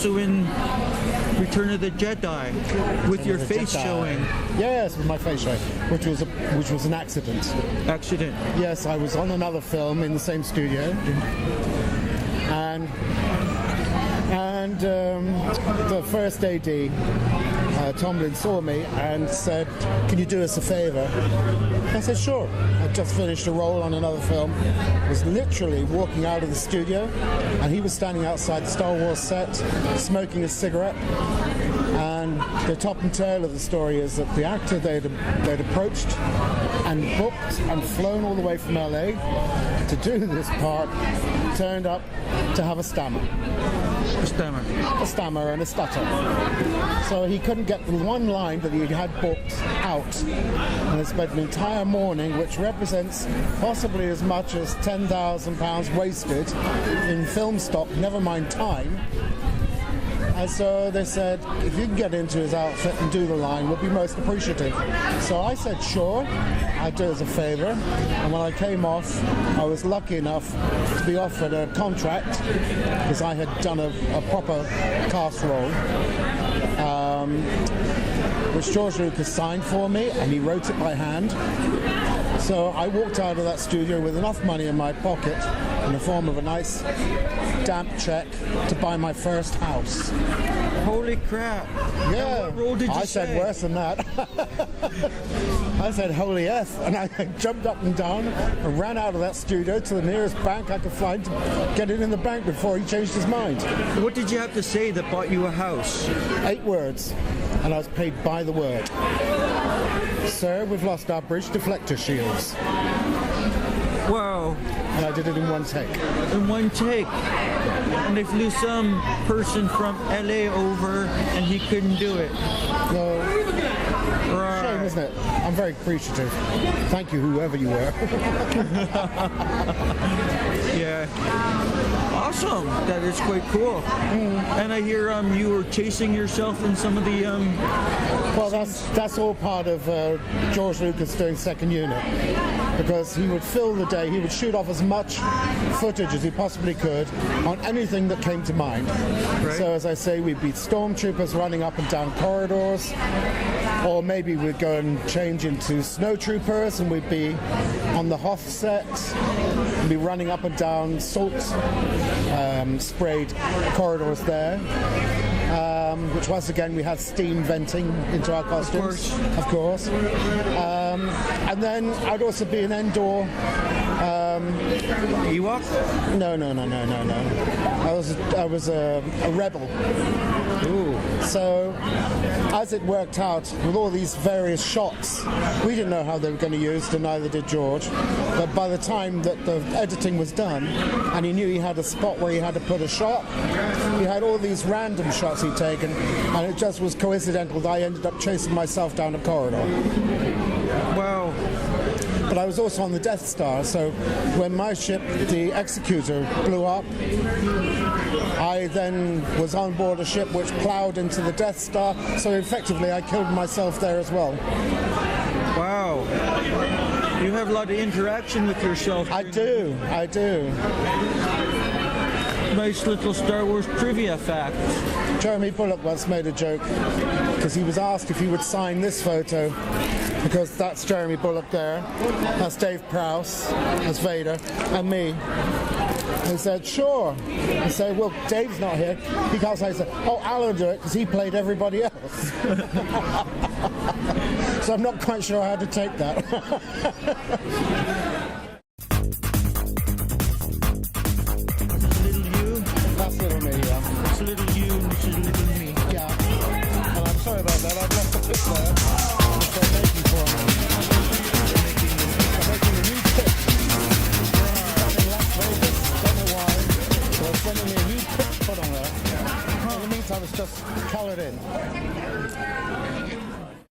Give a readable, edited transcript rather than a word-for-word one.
also in Return of the Jedi with your face showing. Yes, with my face showing, which was an accident. Accident. Yes, I was on another film in the same studio, and the first AD, Tomlin, saw me and said, "Can you do us a favor?" I said, "Sure." I just finished a role on another film, was literally walking out of the studio, and he was standing outside the Star Wars set, smoking a cigarette. And the top and tail of the story is that the actor they'd approached and booked and flown all the way from LA to do this part turned up to have a stammer. A stammer. A stammer and a stutter. So he couldn't get the one line that he had booked out. And they spent an entire morning, which represents possibly as much as £10,000 wasted in film stock, never mind time. And so they said, if you can get into his outfit and do the line, we'll be most appreciative. So I said, sure, I'd do it as a favor. And when I came off, I was lucky enough to be offered a contract, because I had done a proper cast role, which George Lucas signed for me, and he wrote it by hand. So I walked out of that studio with enough money in my pocket in the form of a nice damp check to buy my first house. Holy crap. Yeah. What role did you I said worse than that. I said, holy F. And I jumped up and down and ran out of that studio to the nearest bank I could find to get it in the bank before he changed his mind. What did you have to say that bought you a house? 8 words. And I was paid by the word. Sir, we've lost our bridge deflector shields. Wow. And I did it in one take. In one take. And they flew some person from LA over and he couldn't do it. No. Right. Shame, isn't it? I'm very appreciative. Thank you, whoever you were. Yeah. Awesome. That is quite cool. And I hear you were chasing yourself in some of the... Well, that's all part of George Lucas doing second unit, because he would fill the day, he would shoot off as much footage as he possibly could on anything that came to mind. Right. So as I say, we'd be stormtroopers running up and down corridors, or maybe we'd go and change into snowtroopers and we'd be on the Hoth set and be running up and down salt sprayed corridors there. Which once again we had steam venting into our costumes, of course. And then I'd also be an Endor. Ewok? No. I was a rebel. Ooh. So as it worked out with all these various shots, we didn't know how they were going to use, and neither did George. But by the time that the editing was done, and he knew he had a spot where he had to put a shot, he had all these random shots he'd taken, and it just was coincidental that I ended up chasing myself down a corridor. Wow. But I was also on the Death Star, so when my ship, the Executor, blew up, I then was on board a ship which ploughed into the Death Star, so effectively I killed myself there as well. Wow. You have a lot of interaction with yourself. I do. Nice little Star Wars trivia fact. Jeremy Bullock once made a joke, because he was asked if he would sign this photo, because that's Jeremy Bullock there, that's Dave Prowse, that's Vader, and me. He said, sure. He said, well, Dave's not here. He can't say, oh, I'll do it, because he played everybody else. So I'm not quite sure how to take that. That's little me, yeah. It's little you, and this is little me. Yeah. And I'm sorry about that. I've left the pic there. Which they're making for me. I'm making a new pic. In Las Vegas, don't know why. So they're sending me a new pic to put on there. In the meantime, it's just coloured in.